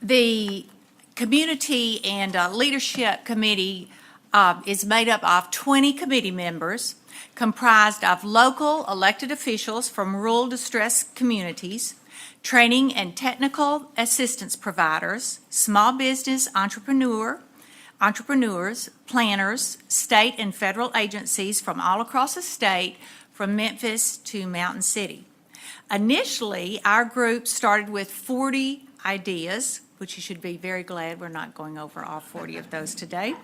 The Community and Leadership Committee is made up of 20 committee members comprised of local elected officials from rural distressed communities, training and technical assistance providers, small business entrepreneurs, planners, state and federal agencies from all across the state, from Memphis to Mountain City. Initially, our group started with 40 ideas, which you should be very glad we're not going over all 40 of those today,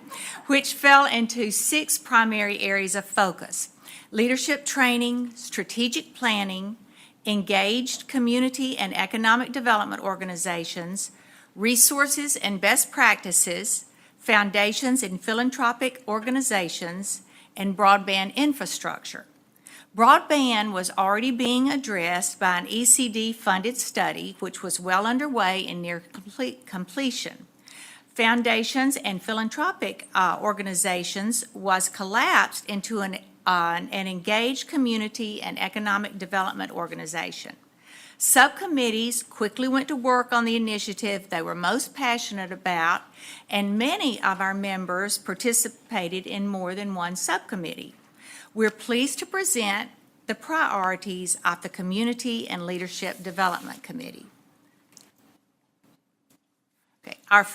which fell into 6 primary areas of focus: leadership training, strategic planning, engaged community and economic development organizations, resources and best practices, foundations and philanthropic organizations, and broadband infrastructure. Broadband was already being addressed by an ECD-funded study, which was well underway and near completion. Foundations and philanthropic organizations was collapsed into an engaged community and economic development organization. Subcommittees quickly went to work on the initiative they were most passionate about, and many of our members participated in more than one subcommittee. We're pleased to present the priorities of the Community and Leadership Development Committee. Okay. Our great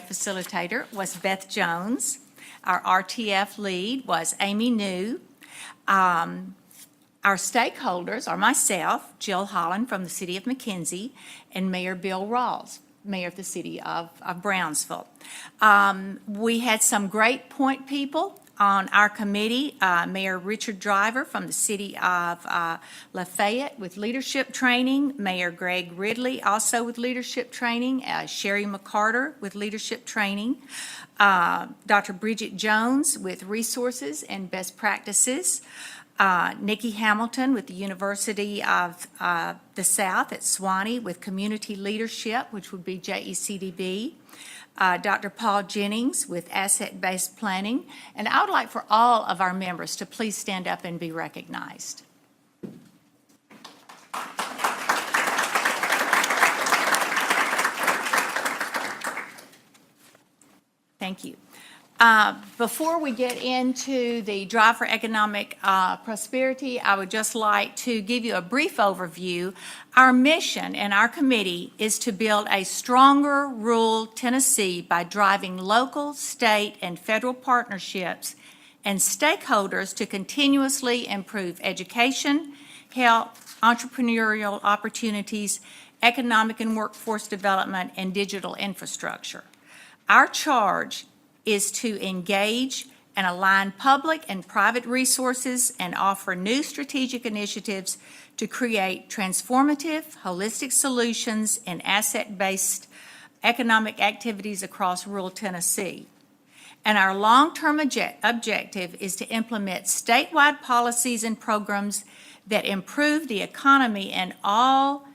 facilitator, was Beth Jones. Our RTF lead was Amy New. Our stakeholders are myself, Jill Holland from the City of McKenzie, and Mayor Bill Rawls, Mayor of the City of Brownsville. We had some great point people on our committee, Mayor Richard Driver from the City of Lafayette with leadership training, Mayor Greg Ridley also with leadership training, Sherry McCarter with leadership training, Dr. Bridget Jones with resources and best practices, Nikki Hamilton with the University of the South at Sewanee with community leadership, which would be JECDB, Dr. Paul Jennings with asset-based planning, and I would like for all of our members to please stand up and be recognized. Thank you. Before we get into the Drive for Economic Prosperity, I would just like to give you a brief overview. Our mission and our committee is to build a stronger rural Tennessee by driving local, state, and federal partnerships and stakeholders to continuously improve education, health, entrepreneurial opportunities, economic and workforce development, and digital infrastructure. Our charge is to engage and align public and private resources and offer new strategic initiatives to create transformative, holistic solutions and asset-based economic activities across rural Tennessee. And our long-term objective is to implement statewide policies and programs that improve the economy in all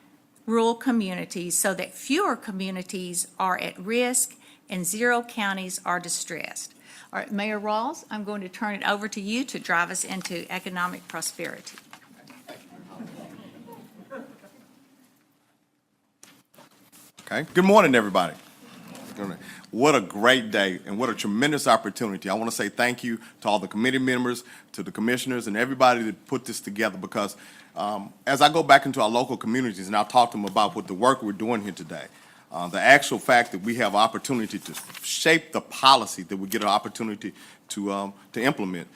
rural communities so that fewer communities are at risk and 0 counties are distressed. All right, Mayor Rawls, I'm going to turn it over to you to drive us into economic prosperity. Okay, good morning, everybody. What a great day and what a tremendous opportunity. I want to say thank you to all the committee members, to the commissioners, and everybody that put this together, because as I go back into our local communities and I'll talk to them about what the work we're doing here today, the actual fact that we have opportunity to shape the policy that we get an opportunity to implement,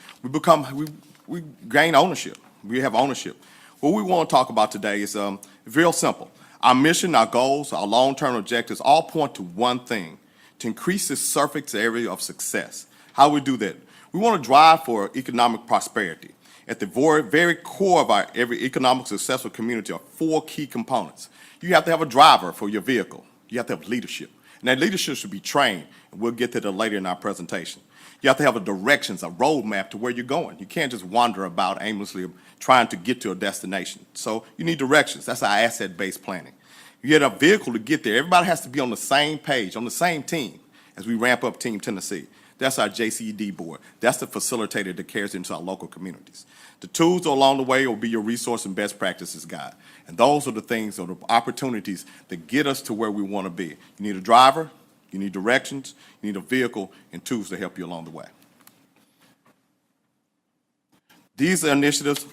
we gain ownership. We have ownership. What we want to talk about today is real simple. Our mission, our goals, our long-term objectives all point to one thing: to increase the surface area of success. How we do that? We want to drive for economic prosperity. At the very core of every economic successful community are 4 key components. You have to have a driver for your vehicle. You have to have leadership. And that leadership should be trained. And we'll get to that later in our presentation. You have to have a directions, a roadmap to where you're going. You can't just wander about aimlessly trying to get to a destination. So you need directions. That's our asset-based planning. You get a vehicle to get there. Everybody has to be on the same page, on the same team as we ramp up Team Tennessee. That's our JCED board. That's the facilitator that carries into our local communities. The tools along the way will be your resource and best practices guide. And those are the things, or the opportunities that get us to where we want to be. You need a driver, you need directions, you need a vehicle, and tools to help you along the way. These initiatives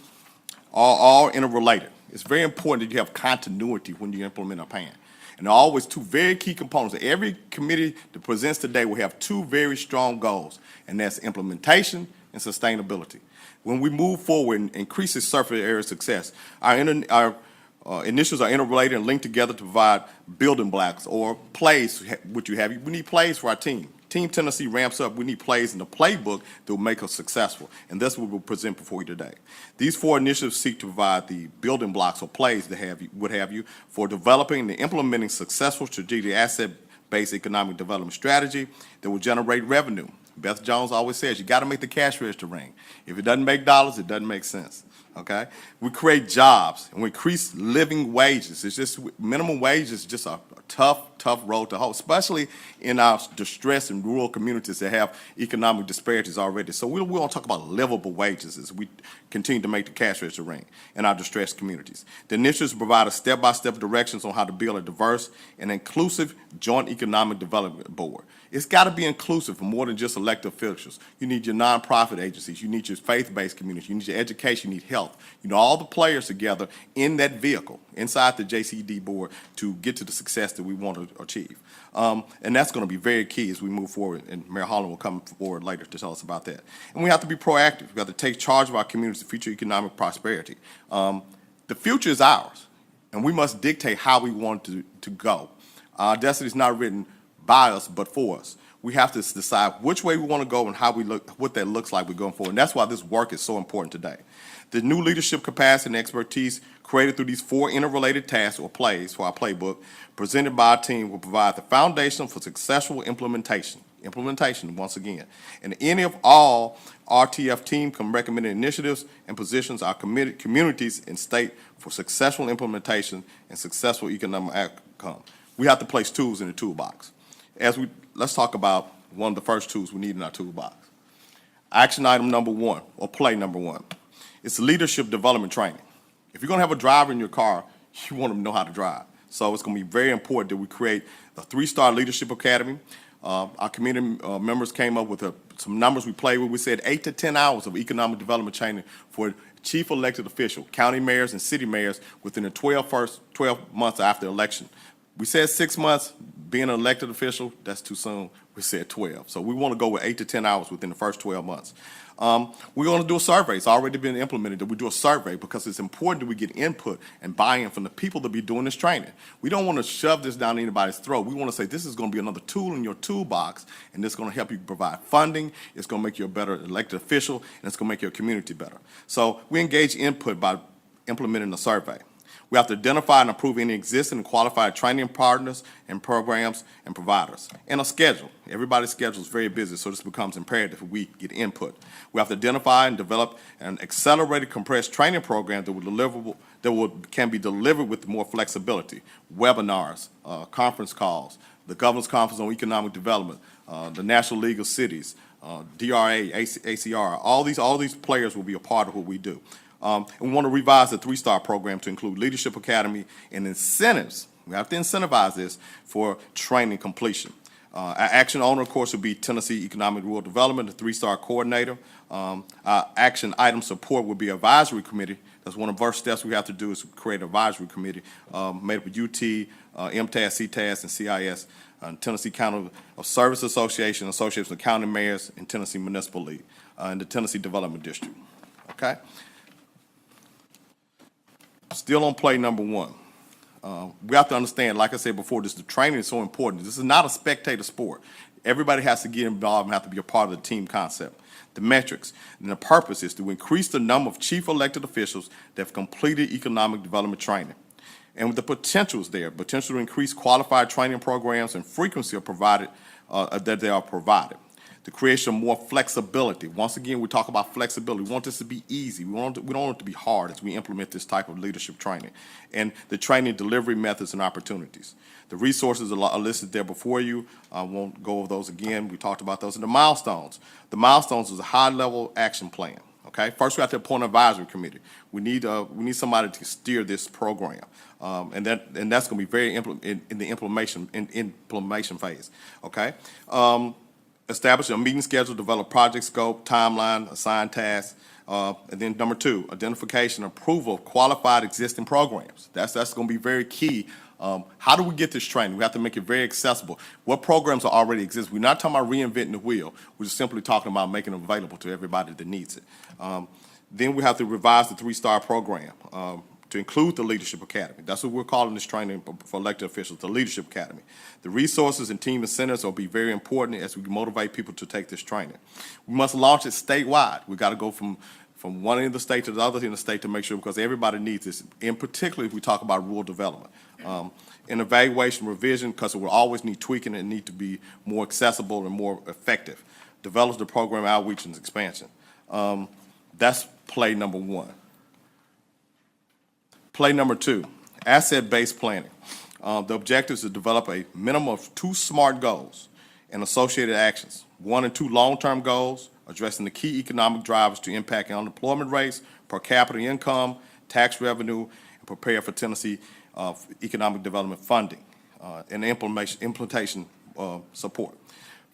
are all interrelated. It's very important that you have continuity when you implement a plan. And there are always two very key components. Every committee that presents today will have two very strong goals, and that's implementation and sustainability. When we move forward and increase the surface area of success, our initiatives are interrelated and linked together to provide building blocks or plays, which you have. We need plays for our team. Team Tennessee ramps up. We need plays in the playbook that will make us successful, and that's what we'll present before you today. These 4 initiatives seek to provide the building blocks or plays that have you for developing and implementing successful strategic asset-based economic development strategy that will generate revenue. Beth Jones always says you got to make the cash register ring. If it doesn't make dollars, it doesn't make sense. Okay, we create jobs and we increase living wages. It's just minimum wage is just a tough road to hoe, especially in our distressed and rural communities that have economic disparities already. So we want to talk about livable wages as we continue to make the cash register ring in our distressed communities. The initiatives provide us step-by-step directions on how to build a diverse and inclusive joint economic development board. It's got to be inclusive for more than just elected officials. You need your nonprofit agencies, you need your faith-based community, you need your education, you need health. You know, all the players together in that vehicle, inside the JCD board, to get to the success that we want to achieve. And that's going to be very key as we move forward, and Mayor Holland will come forward later to tell us about that. And we have to be proactive. We have to take charge of our community's future economic prosperity. The future is ours, and we must dictate how we want to go. Our destiny is not written by us, but for us. We have to decide which way we want to go and how we look, what that looks like we're going forward. And that's why this work is so important today. The new leadership capacity and expertise created through these 4 interrelated tasks or plays for our playbook presented by our team will provide the foundation for successful implementation. Implementation, once again. And any of all RTF team can recommend initiatives and positions our communities and state for successful implementation and successful economic outcome. We have to place tools in the toolbox. Let's talk about one of the first tools we need in our toolbox. Action item number 1, or play number 1. It's leadership development training. If you're going to have a driver in your car, you want them to know how to drive. So it's going to be very important that we create a 3-star leadership academy. Our community members came up with some numbers we played with. We said 8 to 10 hours of economic development training for chief elected official, county mayors and city mayors within the 12 months after election. We said 6 months, being an elected official, that's too soon. We said 12. So we want to go with 8 to 10 hours within the first 12 months. We're going to do a survey. It's already been implemented that we do a survey because it's important that we get input and buy-in from the people that be doing this training. We don't want to shove this down anybody's throat. We want to say this is going to be another tool in your toolbox, and it's going to help you provide funding. It's going to make you a better elected official, and it's going to make your community better. So we engage input by implementing the survey. We have to identify and approve any existing and qualified training partners and programs and providers. And a schedule. Everybody's schedule is very busy, so this becomes imperative if we get input. We have to identify and develop an accelerated compressed training program that can be delivered with more flexibility. Webinars, conference calls, the Governor's Conference on Economic Development, the National League of Cities, DRA, ACR, all these players will be a part of what we do. And we want to revise the 3-star program to include Leadership Academy and incentives. We have to incentivize this for training completion. Our action owner, of course, would be Tennessee Economic Rural Development, the 3-star coordinator. Our action item support would be advisory committee. That's one of the first steps we have to do is create an advisory committee made up of UT, MTAS, CTAS, and CIS, Tennessee County of Service Association, Association of County Mayors, and Tennessee Municipal League, and the Tennessee Development District. Okay? Still on play number 1. We have to understand, like I said before, the training is so important. This is not a spectator sport. Everybody has to get involved and have to be a part of the team concept. The metrics and the purpose is to increase the number of chief elected officials that have completed economic development training. And the potential is there, potential to increase qualified training programs and frequency of that they are provided. the creation of more flexibility. Once again, we talk about flexibility. We want this to be easy. We don't want it to be hard as we implement this type of leadership training. And the training delivery methods and opportunities. The resources are listed there before you. I won't go over those again. We talked about those. And the milestones. The milestones is a high-level action plan. Okay. First, we have to appoint an advisory committee. We need somebody to steer this program, and that's going to be very in the implementation phase. Okay. Establish a meeting schedule, develop project scope, timeline, assign tasks, and then number 2, identification, approval of qualified existing programs. That's going to be very key. How do we get this training? We have to make it very accessible. What programs already exist? We're not talking about reinventing the wheel. We're just simply talking about making it available to everybody that needs it. Then we have to revise the 3-star program to include the Leadership Academy. That's what we're calling this training for elected officials, the Leadership Academy. The resources and team incentives will be very important as we motivate people to take this training. We must launch it statewide. We've got to go from one end of the state to the other end of the state to make sure, because everybody needs this, and particularly if we talk about rural development. And evaluation revision, because it will always need tweaking and need to be more accessible and more effective. Develops the program outreach and expansion. That's play number 1. Play number 2, asset-based planning. The objective is to develop a minimum of 2 SMART goals and associated actions. 1 and 2 long-term goals, addressing the key economic drivers to impact unemployment rates, per capita income, tax revenue, and prepare for Tennessee economic development funding and implementation support.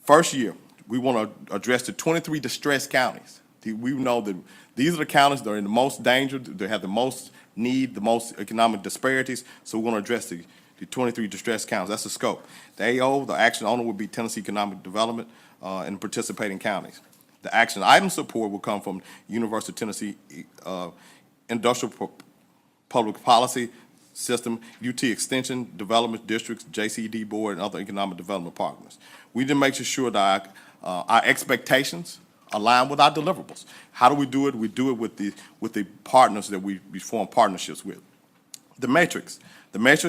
First year, we want to address the 23 distressed counties. We know that these are the counties that are in the most danger, they have the most need, the most economic disparities, so we want to address the 23 distressed counties. That's the scope. The AO, the action owner, would be Tennessee Economic Development and participating counties. The action item support will come from University of Tennessee Industrial Public Policy System, UT Extension, Development Districts, JCD Board, and other economic development partners. We need to make sure that our expectations align with our deliverables. How do we do it? We do it with the partners that we form partnerships with. The matrix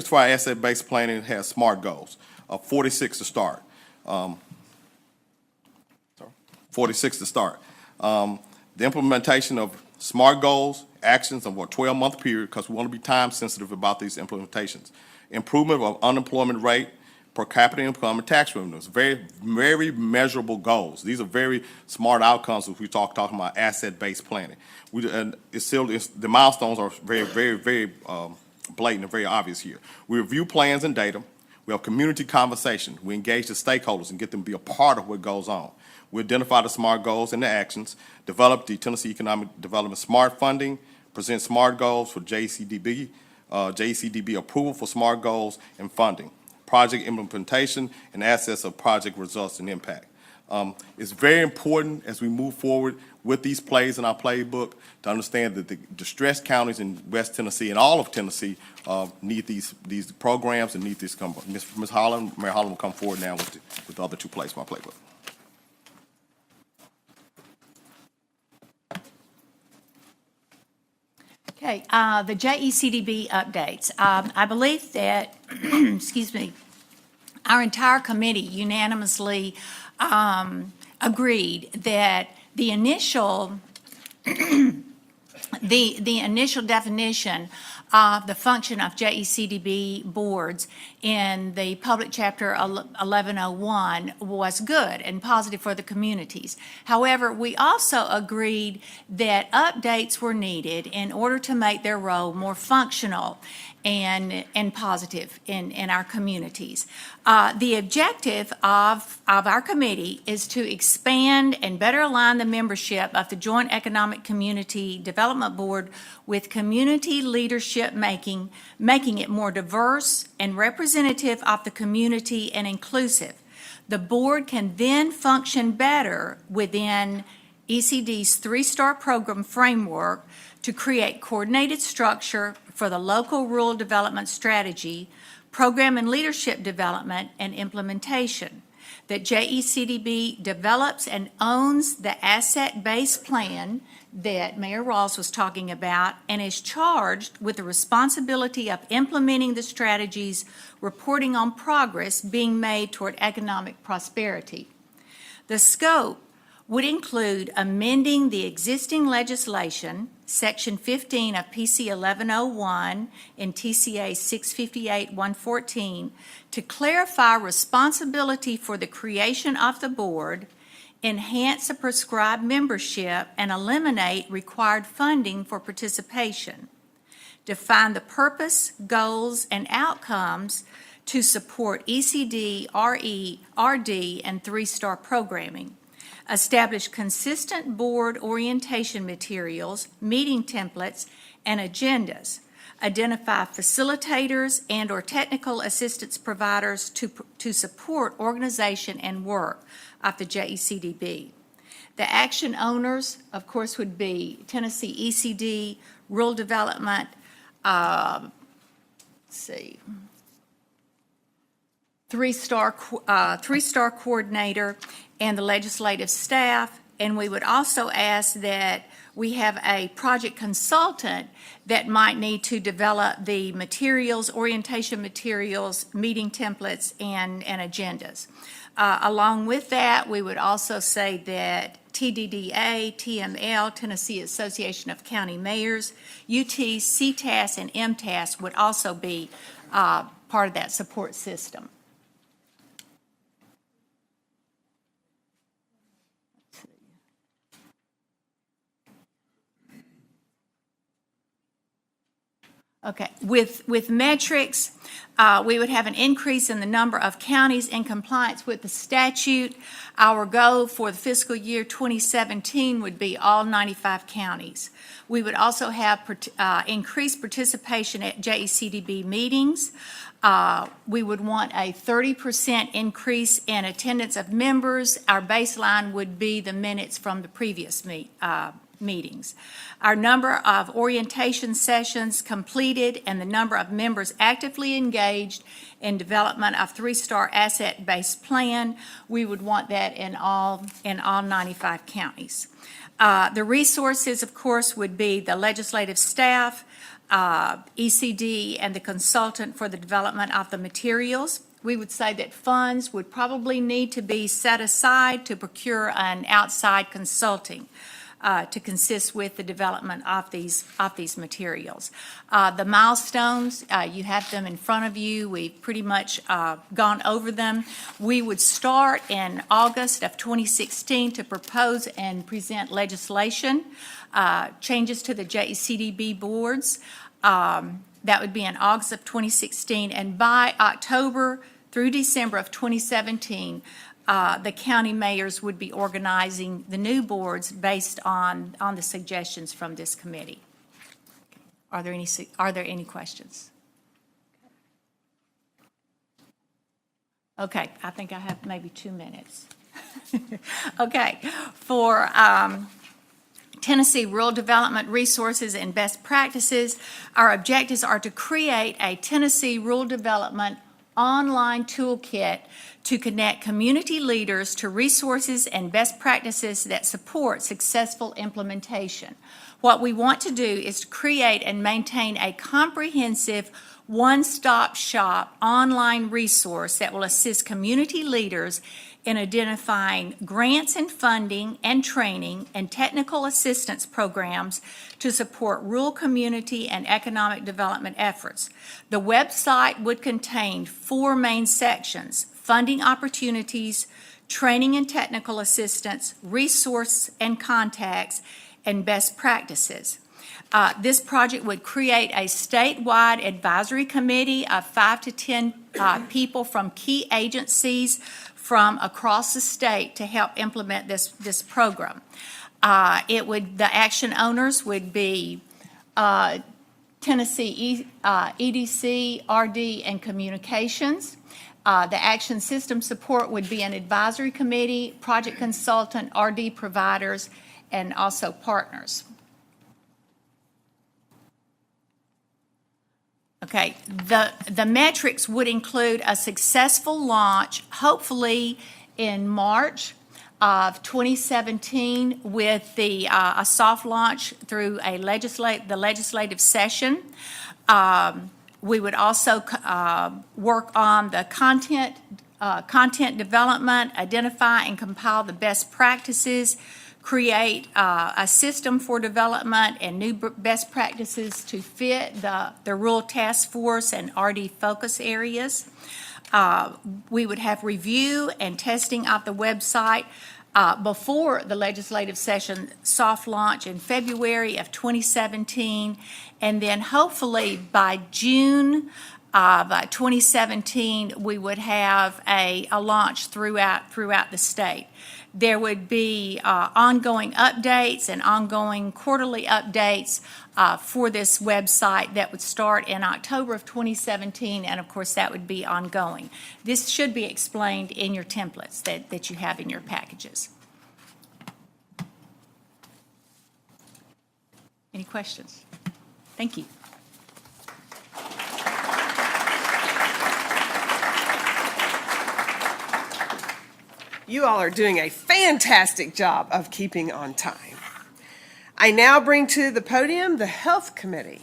for our asset-based planning has SMART goals, 46 to start. 46 to start. The implementation of SMART goals, actions over a 12-month period, because we want to be time sensitive about these implementations. Improvement of unemployment rate, per capita income, and tax revenues. Very, very measurable goals. These are very smart outcomes if we talking about asset-based planning. The milestones are very, very, very blatant and very obvious here. We review plans and data. We have community conversation. We engage the stakeholders and get them to be a part of what goes on. We identify the SMART goals and the actions, develop the Tennessee Economic Development SMART funding, present SMART goals for JECDB approval for SMART goals and funding, project implementation, and assess of project results and impact. It's very important as we move forward with these plays in our playbook to understand that the distressed counties in West Tennessee and all of Tennessee need these programs and need these. Ms. Holland, Mayor Holland will come forward now with the other 2 plays in my playbook. Okay, the JECDB updates. I believe that, excuse me, our entire committee unanimously agreed that the initial definition of the function of JECDB boards in the Public Chapter 1101 was good and positive for the communities. However, we also agreed that updates were needed in order to make their role more functional and positive in our communities. The objective of our committee is to expand and better align the membership of the Joint Economic Community Development Board with community leadership, making it more diverse and representative of the community and inclusive. The board can then function better within ECD's 3-star program framework to create coordinated structure for the local rural development strategy, program and leadership development, and implementation. That JECDB develops and owns the asset-based plan that Mayor Rawls was talking about and is charged with the responsibility of implementing the strategies, reporting on progress being made toward economic prosperity. The scope would include amending the existing legislation, Section 15 of PC 1101 and TCA 658-114, to clarify responsibility for the creation of the board, enhance the prescribed membership, and eliminate required funding for participation. Define the purpose, goals, and outcomes to support ECD, RE, RD, and three-star programming. Establish consistent board orientation materials, meeting templates, and agendas. Identify facilitators and/or technical assistance providers to support organization and work of the JECDB. The action owners, of course, would be Tennessee ECD, Rural Development, three-star coordinator, and the legislative staff. And we would also ask that we have a project consultant that might need to develop the materials, orientation materials, meeting templates, and agendas. Along with that, we would also say that TDDA, TML, Tennessee Association of County Mayors, UT, CTAS, and MTAS would also be part of that support system. Okay, with metrics, we would have an increase in the number of counties in compliance with the statute. Our goal for the fiscal year 2017 would be all 95 counties. We would also have increased participation at JECDB meetings. We would want a 30% increase in attendance of members. Our baseline would be the minutes from the previous meetings. Our number of orientation sessions completed and the number of members actively engaged in development of three-star asset-based plan, we would want that in all 95 counties. The resources, of course, would be the legislative staff, ECD, and the consultant for the development of the materials. We would say that funds would probably need to be set aside to procure an outside consulting to consist with the development of these materials. The milestones, you have them in front of you. We've pretty much gone over them. We would start in August of 2016 to propose and present legislation, changes to the JECDB boards. That would be in August of 2016, and by October through December of 2017, the county mayors would be organizing the new boards based on the suggestions from this committee. Are there any questions? Okay, I think I have maybe 2 minutes. Okay, for Tennessee Rural Development Resources and Best Practices, our objectives are to create a Tennessee Rural Development online toolkit to connect community leaders to resources and best practices that support successful implementation. What we want to do is to create and maintain a comprehensive one-stop shop online resource that will assist community leaders in identifying grants and funding and training and technical assistance programs to support rural community and economic development efforts. The website would contain 4 main sections: funding opportunities, training and technical assistance, resource and contacts, and best practices. This project would create a statewide advisory committee of 5 to 10 people from key agencies from across the state to help implement this program. The action owners would be Tennessee EDC, RD, and Communications. The action system support would be an advisory committee, project consultant, RD providers, and also partners. Okay, the metrics would include a successful launch, hopefully in March of 2017, with a soft launch through the legislative session. We would also work on the content content development, identify and compile the best practices, create a system for development and new best practices to fit the rural task force and RD focus areas. We would have review and testing of the website before the legislative session soft launch in February of 2017, and then hopefully by June of 2017, we would have a launch throughout the state. There would be ongoing updates and ongoing quarterly updates for this website that would start in October of 2017, and of course that would be ongoing. This should be explained in your templates that you have in your packages. Any questions? Thank you. You all are doing a fantastic job of keeping on time. I now bring to the podium the Health Committee.